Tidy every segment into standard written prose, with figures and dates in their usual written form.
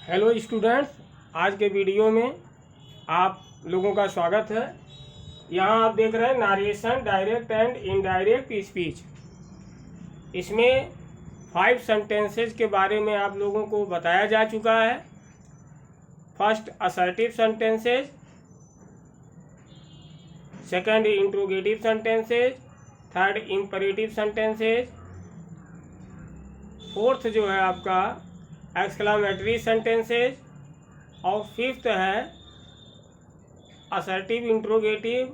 Hello students, आज के video में आप लोगों का स्वागत है। यहाँ आप देख रहे हैं narration, direct and indirect speech. इसमें 5 सेंटेंसेस के बारे में आप लोगों को बताया जा चुका है। First assertive sentences, second interrogative sentences, third imperative sentences, fourth जो है आपका एक्सक्लामेटरी सेंटेंसेस और फिफ्थ है assertive, interrogative,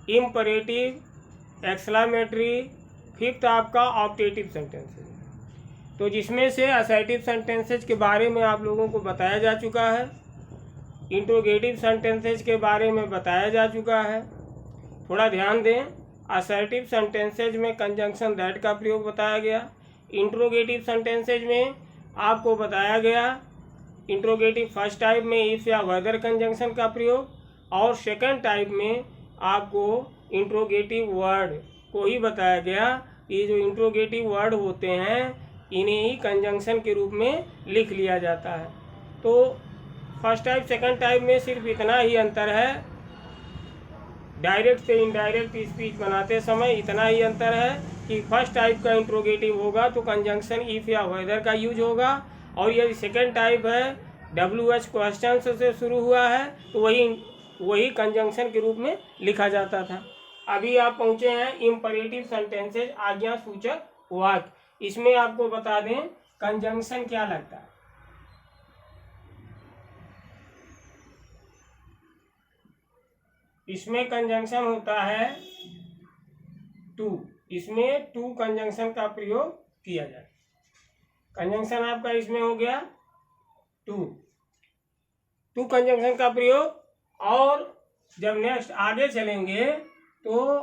imperative, exclamatory, fifth आपका ऑप्टेटिव सेंटेंसेस। तो जिसमें से असर्टिव सेंटेंसेस के बारे में आप लोगों को बताया जा चुका है, इंट्रोगेटिव सेंटेंसेस के बारे में बताया जा चुका है। थोड़ा ध्यान दें, असर्टिव सेंटेंसेज में कंजंक्शन दैट का प्रयोग बताया गया। इंट्रोगेटिव सेंटेंसेज में आपको बताया गया इंट्रोगेटिव फर्स्ट टाइप में इफ या वेदर कंजंक्शन का प्रयोग, और सेकंड टाइप में आपको इंट्रोगेटिव वर्ड को ही बताया गया। ये जो इंट्रोगेटिव वर्ड होते हैं इन्हें ही कंजंक्शन के रूप में लिख लिया जाता है। तो फर्स्ट टाइप सेकंड टाइप में सिर्फ इतना ही अंतर है, डायरेक्ट से इनडायरेक्ट स्पीच बनाते समय इतना ही अंतर है कि फर्स्ट टाइप का इंट्रोगेटिव होगा तो कंजंक्शन इफ या वेदर का यूज होगा, और यदि सेकेंड टाइप है WH क्वेश्चन से शुरू हुआ है तो वही कंजंक्शन के रूप में लिखा जाता था। अभी आप पहुंचे हैं इम्परेटिव सेंटेंसेज, आज्ञा सूचक वाक्य। इसमें आपको बता दें कंजंक्शन क्या लगता है। इसमें कंजंक्शन होता है टू, इसमें टू कंजंक्शन का प्रयोग किया जाए। कंजंक्शन आपका इसमें हो गया टू कंजंक्शन का प्रयोग। और जब नेक्स्ट आगे चलेंगे तो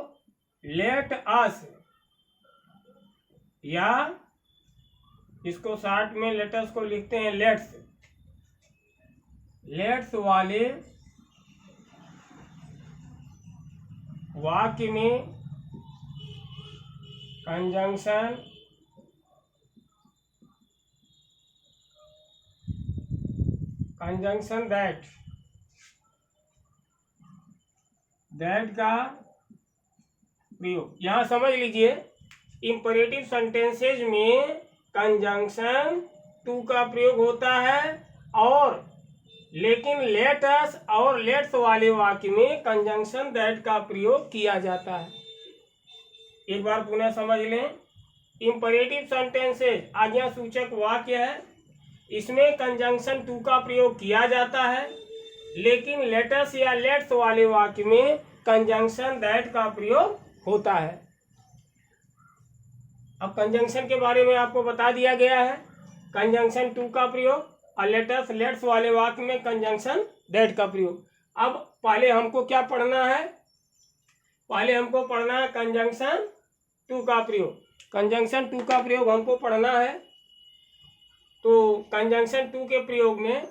लेट अस, या इसको शॉर्ट में लेटस को लिखते हैं लेट्स, लेट्स वाले वाक्य में कंजंक्शन दैट का प्रयोग। यहां समझ लीजिए, इंपरेटिव सेंटेंसेज में कंजंक्शन टू का प्रयोग होता है, और लेकिन लेटस और लेट्स वाले वाक्य में कंजंक्शन दैट का प्रयोग किया जाता है। एक बार पुनः समझ लें, इंपरेटिव सेंटेंसेज आज्ञा सूचक वाक्य है, इसमें कंजंक्शन टू का प्रयोग किया जाता है, लेकिन लेटस या लेट्स वाले वाक्य में कंजंक्शन दैट का प्रयोग होता है। अब कंजंक्शन के बारे में आपको बता दिया गया है, कंजंक्शन टू का प्रयोग, और लेटस लेट्स वाले वाक्य में कंजंक्शन दैट का प्रयोग। अब पहले हमको क्या पढ़ना है, पहले हमको पढ़ना है कंजंक्शन टू का प्रयोग। कंजंक्शन टू का प्रयोग हमको पढ़ना है। तो कंजंक्शन टू के प्रयोग में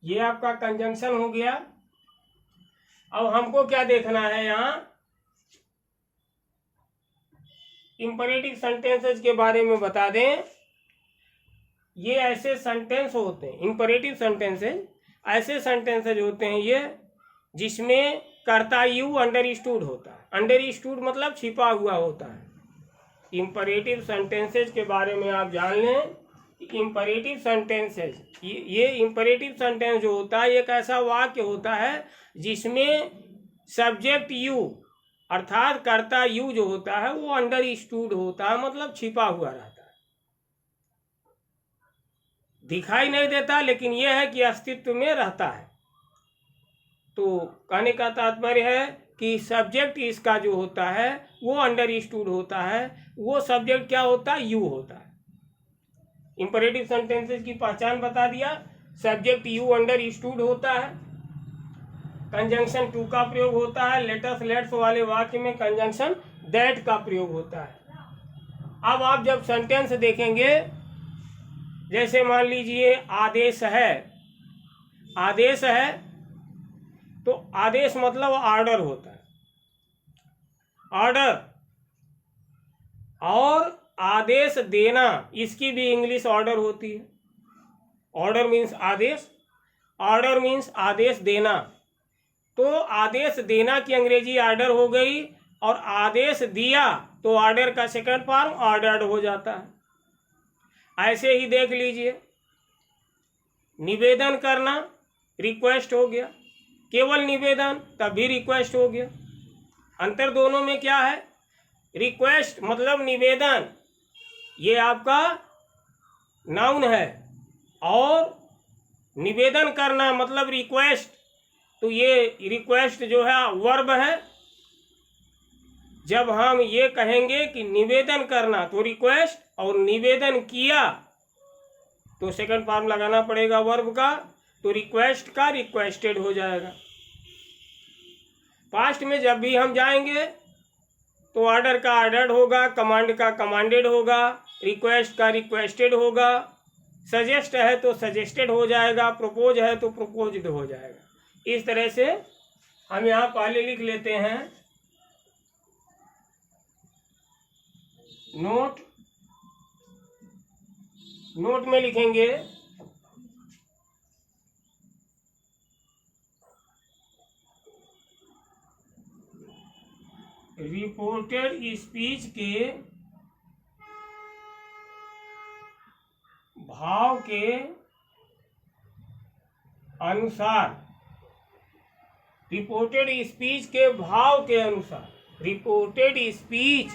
ये आपका कंजंक्शन हो गया। अब हमको क्या देखना है, यहाँ इंपरेटिव सेंटेंसेस के बारे में बता दें। ये ऐसे सेंटेंस होते हैं, इंपरेटिव सेंटेंसेस ऐसे सेंटेंसेस होते हैं ये जिसमें कर्ता यू अंडरस्टूड होता है। अंडरस्टूड मतलब छिपा हुआ होता है। इंपरेटिव सेंटेंसेस के बारे में आप जान लें, इंपरेटिव सेंटेंसेस, ये इंपरेटिव सेंटेंस जो होता है एक ऐसा वाक्य होता है जिसमें सब्जेक्ट यू अर्थात कर्ता यू जो होता है वो अंडरस्टूड होता है, मतलब छिपा हुआ रहता है, दिखाई नहीं देता, लेकिन यह है कि अस्तित्व में रहता है। तो कहने का तात्पर्य है कि सब्जेक्ट इसका जो होता है वो अंडरस्टूड होता है, वो सब्जेक्ट क्या होता है, यू होता है। इंपरेटिव सेंटेंसेस की पहचान बता दिया, सब्जेक्ट यू अंडरस्टूड होता है, कंजंक्शन टू का प्रयोग होता है, लेटस लेट्स वाले वाक्य में कंजंक्शन दैट का प्रयोग होता है। अब आप जब सेंटेंस देखेंगे, जैसे मान लीजिए आदेश है, आदेश है तो आदेश मतलब ऑर्डर होता है, ऑर्डर, और आदेश देना इसकी भी इंग्लिश ऑर्डर होती है। ऑर्डर मीन्स आदेश, ऑर्डर मीन्स आदेश देना। तो आदेश देना की अंग्रेजी ऑर्डर हो गई, और आदेश दिया तो ऑर्डर का सेकंड फॉर्म ऑर्डर्ड हो जाता है। ऐसे ही देख लीजिए, निवेदन करना रिक्वेस्ट हो गया, केवल निवेदन तब भी रिक्वेस्ट हो गया। अंतर दोनों में क्या है? रिक्वेस्ट मतलब निवेदन, ये आपका नाउन है, और निवेदन करना मतलब रिक्वेस्ट, तो ये रिक्वेस्ट जो है वर्ब है। जब हम ये कहेंगे कि निवेदन करना तो रिक्वेस्ट, और निवेदन किया तो सेकंड फॉर्म लगाना पड़ेगा वर्ब का, तो रिक्वेस्ट का रिक्वेस्टेड हो जाएगा। पास्ट में जब भी हम जाएंगे तो ऑर्डर का ऑर्डर्ड होगा, कमांड का कमांडेड होगा, रिक्वेस्ट का रिक्वेस्टेड होगा, सजेस्ट है तो सजेस्टेड हो जाएगा, प्रपोज है तो प्रपोज्ड हो जाएगा। इस तरह से हम यहाँ पहले लिख लेते हैं नोट, नोट में लिखेंगे रिपोर्टेड स्पीच के भाव के अनुसार, रिपोर्टेड स्पीच के भाव के अनुसार, रिपोर्टेड स्पीच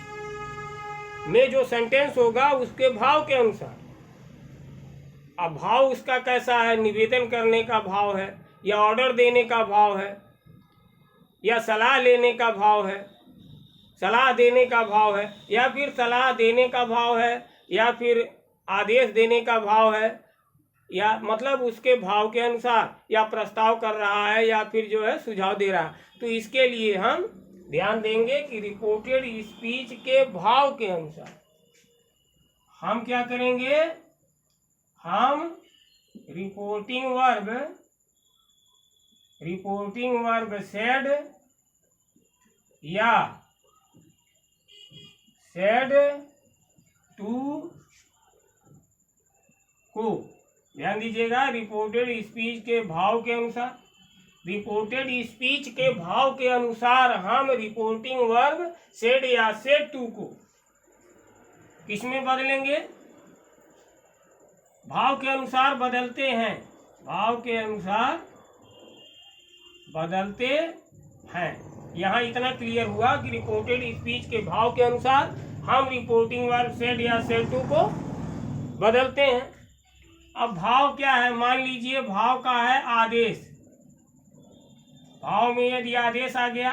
में जो सेंटेंस होगा उसके भाव के अनुसार। अब भाव उसका कैसा है? निवेदन करने का भाव है, या ऑर्डर देने का भाव है, या सलाह लेने का भाव है, सलाह देने का भाव है, या फिर सलाह देने का भाव है, या फिर आदेश देने का भाव है, या मतलब उसके भाव के अनुसार, या प्रस्ताव कर रहा है, या फिर जो है सुझाव दे रहा है। तो इसके लिए हम ध्यान देंगे कि रिपोर्टेड स्पीच के भाव के अनुसार हम क्या करेंगे? हम रिपोर्टिंग वर्ब सेड या सेड टू को, ध्यान दीजिएगा, रिपोर्टेड स्पीच के भाव के अनुसार, रिपोर्टेड स्पीच के भाव के अनुसार हम रिपोर्टिंग वर्ब सेड या सेड टू को किसमें बदलेंगे? भाव के अनुसार बदलते हैं, भाव के अनुसार बदलते हैं। यहाँ इतना क्लियर हुआ कि रिपोर्टेड स्पीच के भाव के अनुसार हम रिपोर्टिंग वर्ब सेड या सेड टू को बदलते हैं। अब भाव क्या है? मान लीजिए भाव का है आदेश। भाव में यदि आदेश आ गया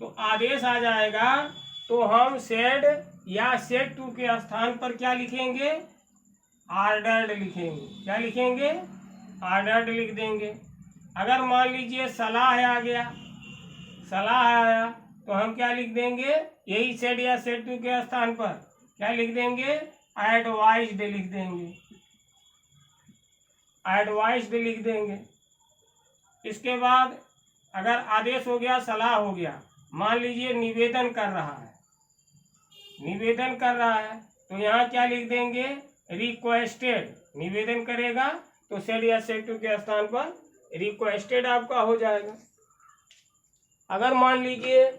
तो आदेश आ जाएगा, तो हम सेड या सेड टू के स्थान पर क्या लिखेंगे? ऑर्डर्ड लिखेंगे। क्या लिखेंगे? ऑर्डर्ड लिख देंगे। अगर मान लीजिए सलाह आ गया, सलाह आया, तो हम क्या लिख देंगे? यही सेड या सेड टू के स्थान पर क्या लिख देंगे? एडवाइज्ड लिख देंगे, एडवाइज्ड लिख देंगे। इसके बाद अगर आदेश हो गया, सलाह हो गया, मान लीजिए निवेदन कर रहा है, निवेदन कर रहा है, तो यहाँ क्या लिख देंगे? रिक्वेस्टेड। निवेदन करेगा तो सेड या सेड टू के स्थान पर रिक्वेस्टेड आपका हो जाएगा। अगर मान लीजिए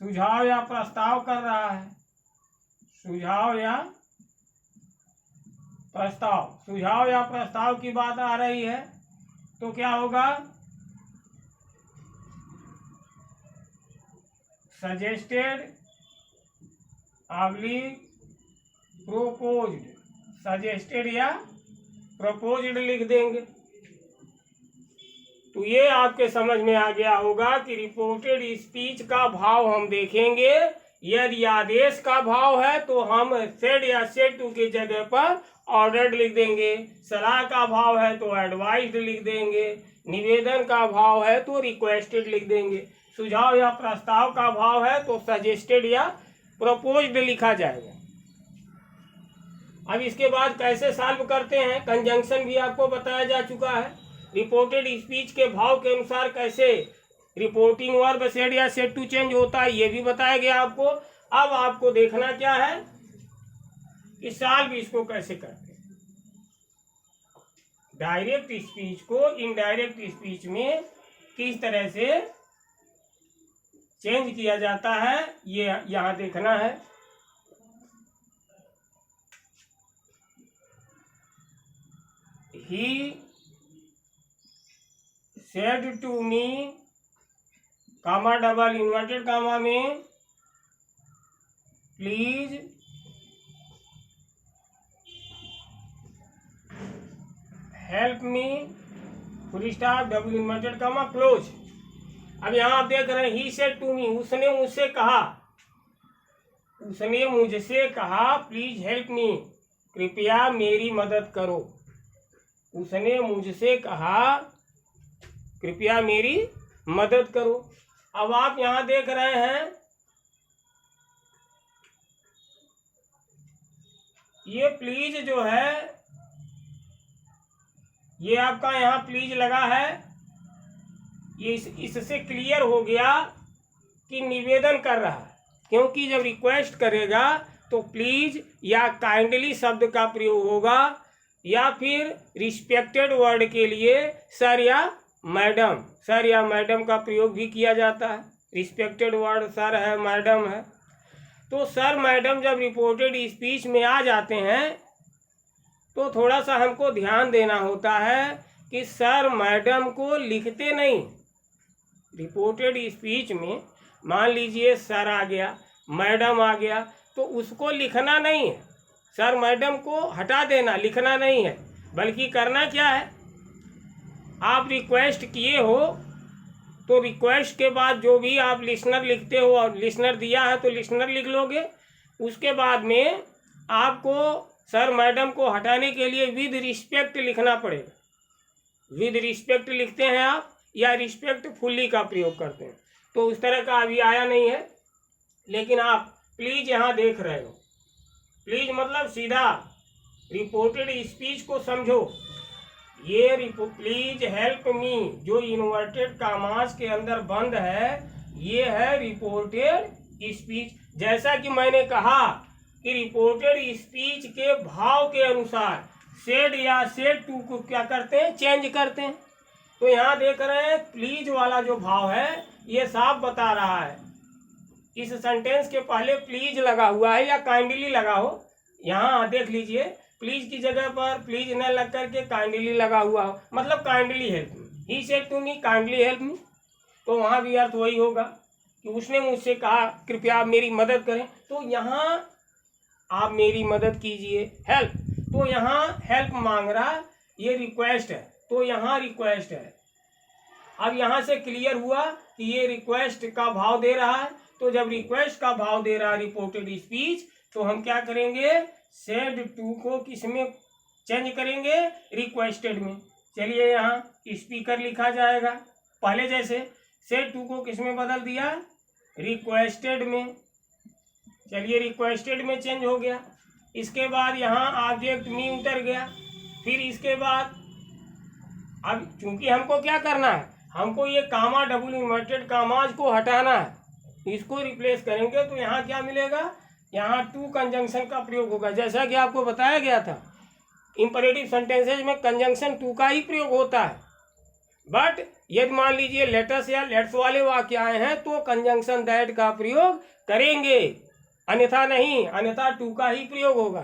सुझाव या प्रस्ताव कर रहा है, सुझाव या प्रस्ताव, सुझाव या प्रस्ताव की बात आ रही है, तो क्या होगा? सजेस्टेड ऑब्लिक प्रोपोज्ड, सजेस्टेड या प्रपोज्ड लिख देंगे। तो ये आपके समझ में आ गया होगा कि रिपोर्टेड स्पीच का भाव हम देखेंगे। यदि आदेश का भाव है तो हम सेड या सेड टू की जगह पर ऑर्डर्ड लिख देंगे, सलाह का भाव है तो एडवाइज्ड लिख देंगे, निवेदन का भाव है तो रिक्वेस्टेड लिख देंगे, सुझाव या प्रस्ताव का भाव है तो सजेस्टेड या प्रपोज्ड लिखा जाएगा। अब इसके बाद कैसे सॉल्व करते हैं? कंजंक्शन भी आपको बताया जा चुका है। रिपोर्टेड स्पीच के भाव के अनुसार कैसे रिपोर्टिंग वर्ब सेड या सेड टू चेंज होता है, ये भी बताया गया आपको। अब आपको देखना क्या है? कि सॉल्व इसको कैसे करते हैं। डायरेक्ट स्पीच को इनडायरेक्ट स्पीच में किस तरह से चेंज किया जाता है ये यहाँ देखना है। He said to me, comma double inverted comma में, please help me, full stop, double inverted comma, close. अब यहाँ आप देख रहे हैं ही सेड टू मी, उसने मुझसे कहा, उसने मुझसे कहा प्लीज हेल्प मी, कृपया मेरी मदद करो। उसने मुझसे कहा कृपया मेरी मदद करो। अब आप यहाँ देख रहे हैं ये प्लीज जो है ये आपका यहाँ प्लीज लगा है, ये इससे क्लियर हो गया कि निवेदन कर रहा है, क्योंकि जब रिक्वेस्ट करेगा तो प्लीज या काइंडली शब्द का प्रयोग होगा या फिर रिस्पेक्टेड वर्ड के लिए सर या मैडम का प्रयोग भी किया जाता है। रिस्पेक्टेड वर्ड सर है, मैडम है। तो सर मैडम जब रिपोर्टेड स्पीच में आ जाते हैं तो थोड़ा सा हमको ध्यान देना होता है कि सर मैडम को लिखते नहीं। रिपोर्टेड स्पीच में मान लीजिए सर आ गया, मैडम आ गया, तो उसको लिखना नहीं है, सर मैडम को हटा देना, लिखना नहीं है, बल्कि करना क्या है, आप रिक्वेस्ट किए हो तो रिक्वेस्ट के बाद जो भी आप लिसनर लिखते हो, और लिसनर दिया है तो लिसनर लिख लोगे। उसके बाद में आपको सर मैडम को हटाने के लिए विद रिस्पेक्ट लिखना पड़ेगा। विद रिस्पेक्ट लिखते हैं आप या रिस्पेक्ट फुल्ली का प्रयोग करते हैं, तो उस तरह का अभी आया नहीं है। लेकिन आप प्लीज यहाँ देख रहे हो, प्लीज मतलब सीधा रिपोर्टेड स्पीच को समझो। ये प्लीज हेल्प मी जो इन्वर्टेड कामास के अंदर बंद है, ये है रिपोर्टेड स्पीच। जैसा कि मैंने कहा कि रिपोर्टेड स्पीच के भाव के अनुसार सेड या सेड टू को क्या करते हैं, चेंज करते हैं। तो यहाँ देख रहे हैं प्लीज वाला जो भाव है ये साफ बता रहा है, इस सेंटेंस के पहले प्लीज लगा हुआ है या काइंडली लगा हो। यहाँ देख लीजिए प्लीज की जगह पर प्लीज न लग करके काइंडली लगा हुआ हो, मतलब kindly help me, he said to me kindly help me. तो वहाँ भी अर्थ वही होगा कि उसने मुझसे कहा कृपया आप मेरी मदद करें। तो यहाँ आप मेरी मदद कीजिए, हेल्प, तो यहाँ हेल्प मांग रहा, ये रिक्वेस्ट है, तो यहाँ रिक्वेस्ट है। अब यहाँ से क्लियर हुआ कि ये रिक्वेस्ट का भाव दे रहा है। तो जब रिक्वेस्ट का भाव दे रहा है रिपोर्टेड स्पीच, तो हम क्या करेंगे, सेड टू को किस में चेंज करेंगे, रिक्वेस्टेड में। चलिए यहाँ स्पीकर लिखा जाएगा, पहले जैसे सेड टू को किस में बदल दिया, रिक्वेस्टेड में। चलिए रिक्वेस्टेड में चेंज हो गया। इसके बाद यहाँ ऑब्जेक्ट मी उतर गया। फिर इसके बाद अब चूंकि हमको क्या करना है, हमको ये कामा डबल इन्वर्टेड कामाज को हटाना है, इसको रिप्लेस करेंगे तो यहाँ क्या मिलेगा, यहाँ टू कंजंक्शन का प्रयोग होगा। जैसा कि आपको बताया गया था इंपरेटिव सेंटेंसेज में कंजंक्शन टू का ही प्रयोग होता है, बट यदि मान लीजिए लेटस या लेट्स वाले वाक्य आए हैं तो कंजंक्शन दैट का प्रयोग करेंगे, अन्यथा नहीं, अन्यथा टू का ही प्रयोग होगा,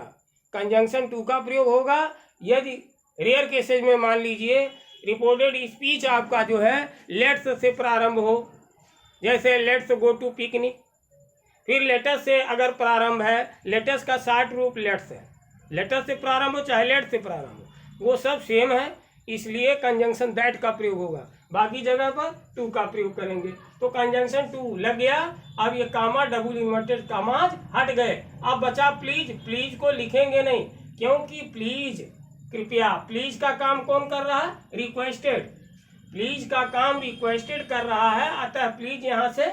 कंजंक्शन टू का प्रयोग होगा। यदि रेयर केसेज में मान लीजिए रिपोर्टेड स्पीच आपका जो है लेट्स से प्रारंभ हो, जैसे लेट्स गो टू पिकनिक, फिर लेटस से अगर प्रारंभ है, लेटस का शॉर्ट रूप लेट्स है, लेटस से प्रारंभ हो चाहे लेट से प्रारंभ हो, वो सब सेम है, इसलिए कंजंक्शन दैट का प्रयोग होगा। बाकी जगह पर टू का प्रयोग करेंगे। तो कंजंक्शन टू लग गया। अब ये कामा डबल इन्वर्टेड कामाज हट गए। अब बचा प्लीज। प्लीज को लिखेंगे नहीं, क्योंकि प्लीज कृपया, प्लीज का काम कौन कर रहा है, रिक्वेस्टेड। प्लीज का काम रिक्वेस्टेड कर रहा है, अतः प्लीज यहाँ से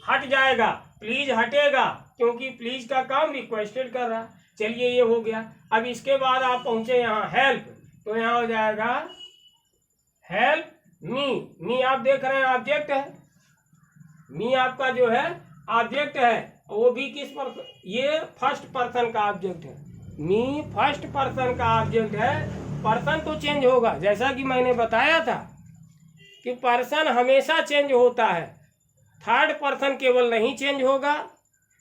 हट जाएगा, प्लीज हटेगा, क्योंकि प्लीज का काम रिक्वेस्टेड कर रहा है। चलिए ये हो गया। अब इसके बाद आप पहुंचे यहाँ हेल्प, तो यहाँ हो जाएगा हेल्प मी। मी आप देख रहे हैं ऑब्जेक्ट है, मी आपका जो है ऑब्जेक्ट है, वो भी किस पर्सन, ये फर्स्ट पर्सन का ऑब्जेक्ट है। मी फर्स्ट पर्सन का ऑब्जेक्ट है। पर्सन तो चेंज होगा, जैसा कि मैंने बताया था कि पर्सन हमेशा चेंज होता है। थर्ड पर्सन केवल नहीं चेंज होगा,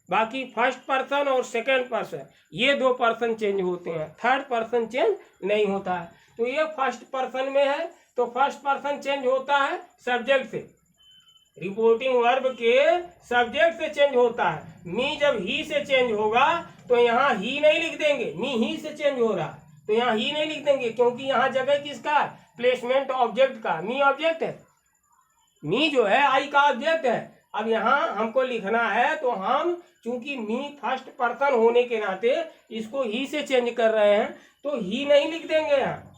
बाकी फर्स्ट पर्सन और सेकंड पर्सन ये दो पर्सन चेंज होते हैं, थर्ड पर्सन चेंज नहीं होता है। तो ये फर्स्ट पर्सन में है, तो फर्स्ट पर्सन चेंज होता है सब्जेक्ट से, रिपोर्टिंग वर्ब के सब्जेक्ट से चेंज होता है। मी जब ही से चेंज होगा तो यहाँ ही नहीं लिख देंगे, मी ही से चेंज हो रहा तो यहाँ ही नहीं लिख देंगे, क्योंकि यहाँ जगह किसका है, प्लेसमेंट ऑब्जेक्ट का। मी ऑब्जेक्ट है, मी जो है आई का ऑब्जेक्ट है। अब यहाँ हमको लिखना है तो हम चूंकि मी फर्स्ट पर्सन होने के नाते इसको ही से चेंज कर रहे हैं, तो ही नहीं लिख देंगे यहाँ,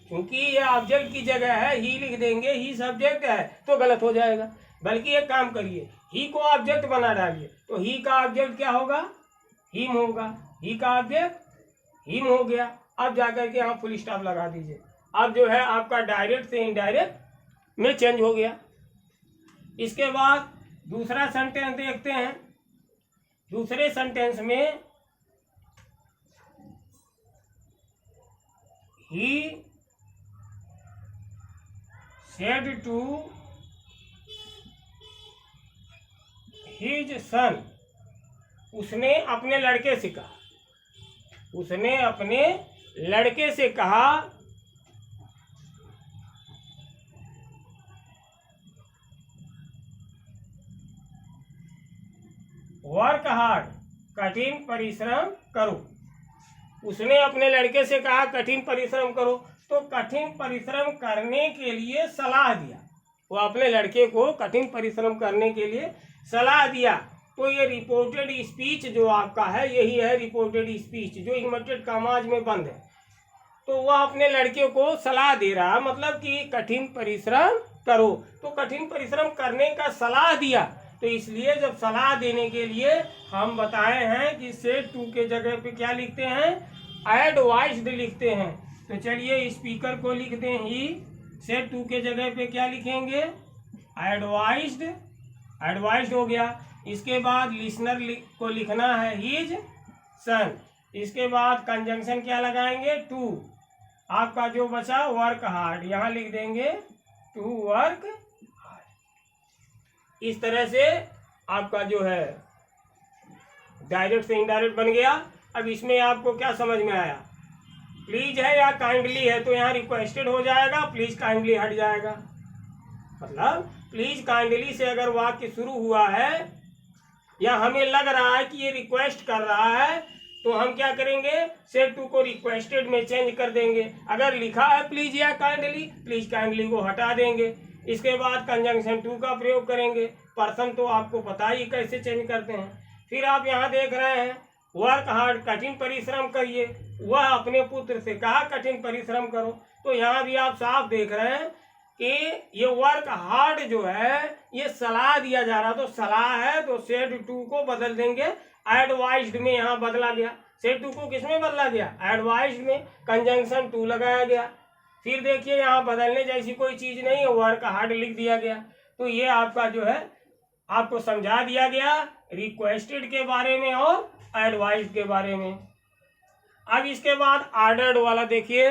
क्योंकि ये ऑब्जेक्ट की जगह है, ही लिख देंगे, ही सब्जेक्ट है तो गलत हो जाएगा। बल्कि एक काम करिए, ही को ऑब्जेक्ट बना डालिए, तो ही का ऑब्जेक्ट क्या होगा, हिम होगा, ही का ऑब्जेक्ट हिम हो गया। अब जाकर के यहाँ फुल स्टॉप लगा दीजिए। अब जो है आपका डायरेक्ट से इनडायरेक्ट में चेंज हो गया। इसके बाद दूसरा सेंटेंस देखते हैं। दूसरे सेंटेंस में ही said to his son, उसने अपने लड़के से कहा, उसने अपने लड़के से कहा वर्क हार्ड, कठिन परिश्रम करो। उसने अपने लड़के से कहा कठिन परिश्रम करो, तो कठिन परिश्रम करने के लिए सलाह दिया। वो अपने लड़के को कठिन परिश्रम करने के लिए सलाह दिया। तो ये रिपोर्टेड स्पीच जो आपका है, यही है रिपोर्टेड स्पीच, जो इन्वर्टेड कॉमाज में बंद है। तो वह अपने लड़के को सलाह दे रहा, मतलब कि कठिन परिश्रम करो। तो कठिन परिश्रम करने का सलाह दिया, तो इसलिए जब सलाह देने के लिए हम बताए हैं कि सेड टू के जगह पे क्या लिखते हैं, एडवाइज्ड लिखते हैं। तो चलिए स्पीकर को लिख दें ही, सेड टू के जगह पे क्या लिखेंगे, एडवाइज्ड, एडवाइज्ड हो गया। इसके बाद लिसनर को लिखना है हिज सन। इसके बाद कंजंक्शन क्या लगाएंगे, टू। आपका जो बचा वर्क हार्ड, यहाँ लिख देंगे टू वर्क हार्ड। इस तरह से आपका जो है डायरेक्ट से इनडायरेक्ट बन गया। अब इसमें आपको क्या समझ में आया, प्लीज है या काइंडली है, तो यहाँ रिक्वेस्टेड हो जाएगा, प्लीज काइंडली हट जाएगा। मतलब प्लीज काइंडली से अगर वाक्य शुरू हुआ है या हमें लग रहा है कि ये रिक्वेस्ट कर रहा है, तो हम क्या करेंगे, सेड टू को रिक्वेस्टेड में चेंज कर देंगे। अगर लिखा है प्लीज या काइंडली, प्लीज काइंडली को हटा देंगे। इसके बाद कंजंक्शन टू का प्रयोग करेंगे। पर्सन तो आपको पता ही कैसे चेंज करते हैं। फिर आप यहाँ देख रहे हैं वर्क हार्ड, कठिन परिश्रम करिए। वह अपने पुत्र से कहा कठिन परिश्रम करो। तो यहाँ भी आप साफ देख रहे हैं कि ये वर्क हार्ड जो है ये सलाह दिया जा रहा, तो सलाह है तो सेड टू को बदल देंगे, एडवाइज्ड में यहाँ बदला गया। सेड टू को किसमें बदला गया, एडवाइज्ड में, कंजंक्शन टू लगाया गया। फिर देखिए यहाँ बदलने जैसी कोई चीज नहीं है, वर्क हार्ड लिख दिया गया। तो ये आपका जो है आपको समझा दिया गया रिक्वेस्टेड के बारे में और एडवाइज्ड के बारे में। अब इसके बाद ऑर्डर्ड वाला देखिए।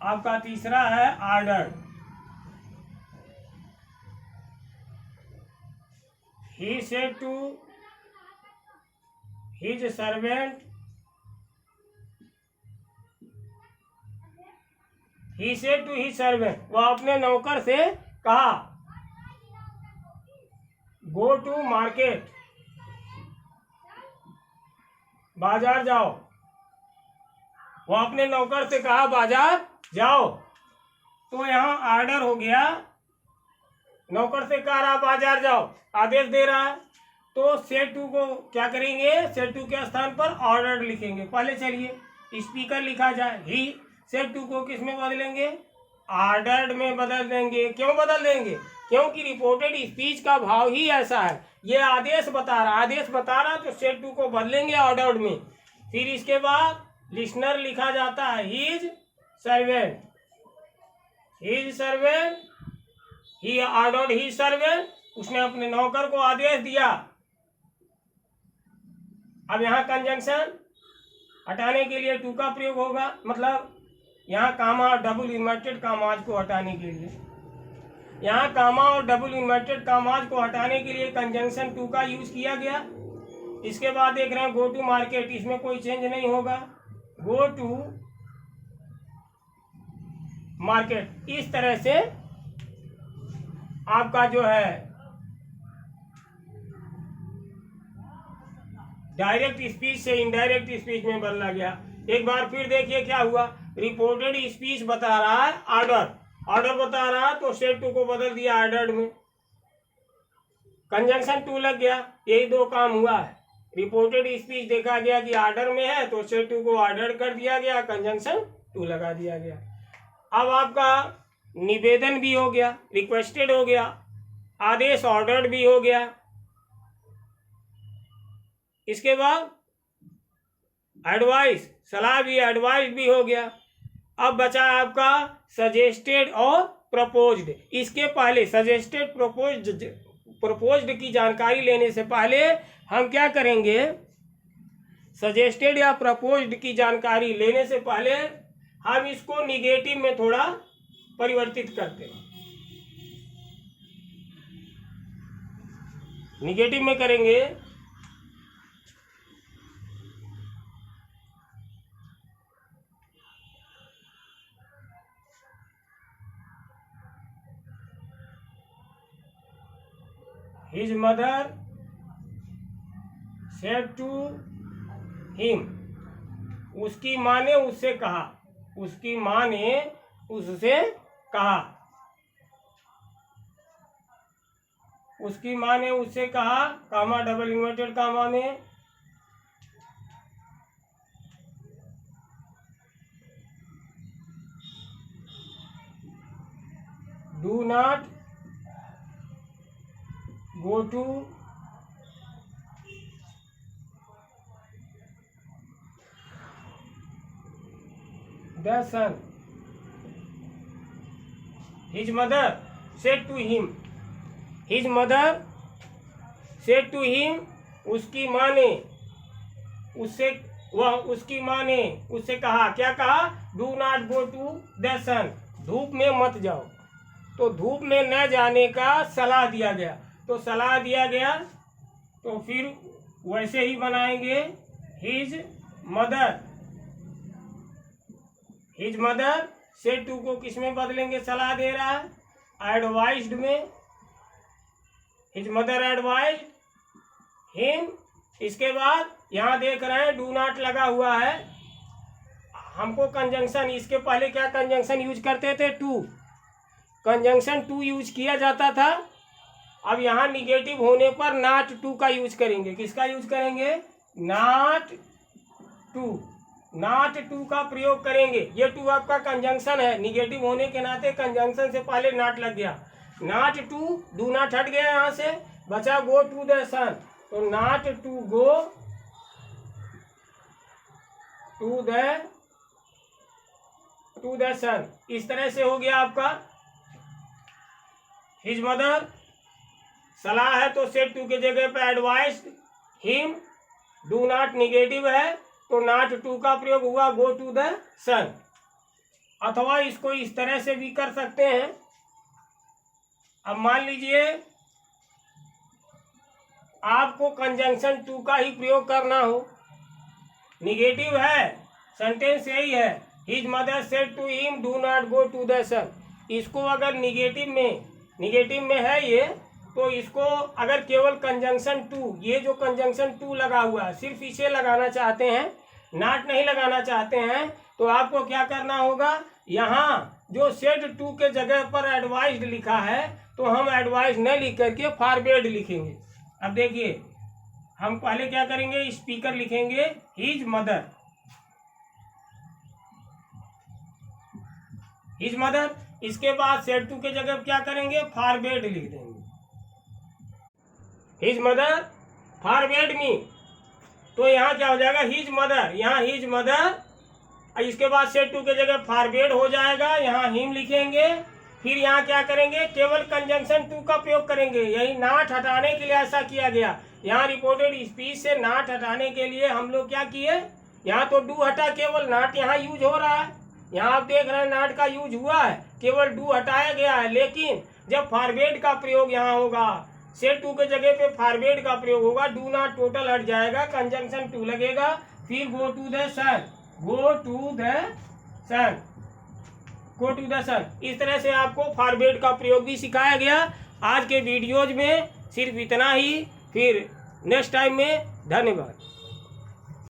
आपका तीसरा है order. He said to his servant, he said to his servant, वह अपने नौकर से कहा गो टू मार्केट, बाजार जाओ। वह अपने नौकर से कहा बाजार जाओ। तो यहाँ ऑर्डर हो गया, नौकर से कह रहा बाजार जाओ, आदेश दे रहा है। तो सेड टू को क्या करेंगे, सेड टू के स्थान पर ऑर्डर लिखेंगे। पहले चलिए स्पीकर लिखा जाए, ही सेड टू को किस में बदलेंगे, ऑर्डर्ड में बदल देंगे। क्यों बदल देंगे, क्योंकि रिपोर्टेड स्पीच का भाव ही ऐसा है। ये आदेश बता रहा, आदेश बता रहा, तो सेड टू को बदलेंगे ऑर्डर्ड में। फिर इसके बाद लिसनर लिखा जाता है his servant, his servant, he ordered his servant, उसने अपने नौकर को आदेश दिया। अब यहाँ कंजंक्शन हटाने के लिए टू का प्रयोग होगा, मतलब यहाँ कामा और डबल इन्वर्टेड कामाज को हटाने के लिए, यहाँ कामा और डबल इन्वर्टेड कामाज को हटाने के लिए कंजंक्शन टू का यूज किया गया। इसके बाद देख रहे हैं गो टू मार्केट, इसमें कोई चेंज नहीं होगा, गो टू मार्केट। इस तरह से आपका जो है डायरेक्ट स्पीच से इनडायरेक्ट स्पीच में बदला गया। एक बार फिर देखिए क्या हुआ, रिपोर्टेड स्पीच बता रहा है ऑर्डर, ऑर्डर बता रहा है तो सेड टू को बदल दिया ऑर्डर्ड में, कंजंक्शन टू लग गया। यही दो काम हुआ है, रिपोर्टेड स्पीच देखा गया कि ऑर्डर में है तो सेड टू को ऑर्डर कर दिया गया, कंजंक्शन टू लगा दिया गया। अब आपका निवेदन भी हो गया, रिक्वेस्टेड हो गया, आदेश ऑर्डर्ड भी हो गया। इसके बाद एडवाइस, सलाह भी, एडवाइस भी हो गया। अब बचा आपका सजेस्टेड और प्रपोज्ड। इसके पहले सजेस्टेड प्रपोज्ड की जानकारी लेने से पहले हम क्या करेंगे, सजेस्टेड या प्रपोज्ड की जानकारी लेने से पहले हम इसको निगेटिव में थोड़ा परिवर्तित करते हैं। निगेटिव में करेंगे His mother said to him, उसकी माँ ने उससे कहा, उसकी माँ ने उससे कहा, उसकी माँ ने उससे कहा, कामा डबल इन्वर्टेड कामा में, do not go to the son. His mother said to him, his mother said to him, उसकी माँ ने उससे, वह उसकी माँ ने उससे कहा, क्या कहा, do not go to the sun, धूप में मत जाओ। तो धूप में न जाने का सलाह दिया गया, तो सलाह दिया गया तो फिर वैसे ही बनाएंगे his mother, his mother said to को किस में बदलेंगे, सलाह दे रहा है एडवाइज्ड में, हिज मदर एडवाइज्ड हिम। इसके बाद यहाँ देख रहे हैं डू नॉट लगा हुआ है, हमको कंजंक्शन, इसके पहले क्या कंजंक्शन यूज करते थे, टू, कंजंक्शन टू यूज किया जाता था। अब यहाँ निगेटिव होने पर नॉट टू का यूज करेंगे, किसका यूज करेंगे, नॉट टू, नॉट टू का प्रयोग करेंगे। ये टू आपका कंजंक्शन है, निगेटिव होने के नाते कंजंक्शन से पहले नॉट लग गया, नॉट टू, डू नॉट हट गया यहाँ से, बचा गो टू द सन, तो not to go to the sun. इस तरह से हो गया आपका हिज मदर, सलाह है तो सेड टू के जगह पे advised him, do not negative है तो नॉट टू का प्रयोग हुआ, गो टू द सन। अथवा इसको इस तरह से भी कर सकते हैं। अब मान लीजिए आपको कंजंक्शन टू का ही प्रयोग करना हो, निगेटिव है, सेंटेंस यही है, his mother said to him do not go to the sun. इसको अगर निगेटिव में है ये, तो इसको अगर केवल कंजंक्शन टू, ये जो कंजंक्शन टू लगा हुआ है सिर्फ इसे लगाना चाहते हैं, नॉट नहीं लगाना चाहते हैं, तो आपको क्या करना होगा, यहाँ जो सेड टू के जगह पर एडवाइज्ड लिखा है तो हम एडवाइज न लिख करके फॉरवर्ड लिखेंगे। अब देखिए हम पहले क्या करेंगे, स्पीकर लिखेंगे हिज मदर, हिज मदर, इसके बाद सेड टू के जगह क्या करेंगे, फॉरवर्ड लिख देंगे, हिज मदर फॉरवर्ड मी। तो यहाँ क्या हो जाएगा, हिज मदर, यहाँ हिज मदर और इसके बाद सेट टू के जगह फॉरवर्ड हो जाएगा, यहाँ हिम लिखेंगे, फिर यहाँ क्या करेंगे, केवल कंजंक्शन टू का प्रयोग करेंगे। यही नाट हटाने के लिए ऐसा किया गया। यहाँ रिपोर्टेड स्पीच से नाट हटाने के लिए हम लोग क्या किए, यहाँ तो डू हटा, केवल नाट यहाँ यूज हो रहा है। यहाँ आप देख रहे हैं नाट का यूज हुआ है, केवल डू हटाया गया है। लेकिन जब फॉरवर्ड का प्रयोग यहाँ होगा, सेट टू के जगह पे फॉरवर्ड का प्रयोग होगा, डू नॉट टोटल हट जाएगा, कंजंक्शन टू लगेगा, फिर go to the sun, go to the sun, go to the sun. इस तरह से आपको फॉरवर्ड का प्रयोग भी सिखाया गया। आज के वीडियोज में सिर्फ इतना ही, फिर नेक्स्ट टाइम में। धन्यवाद।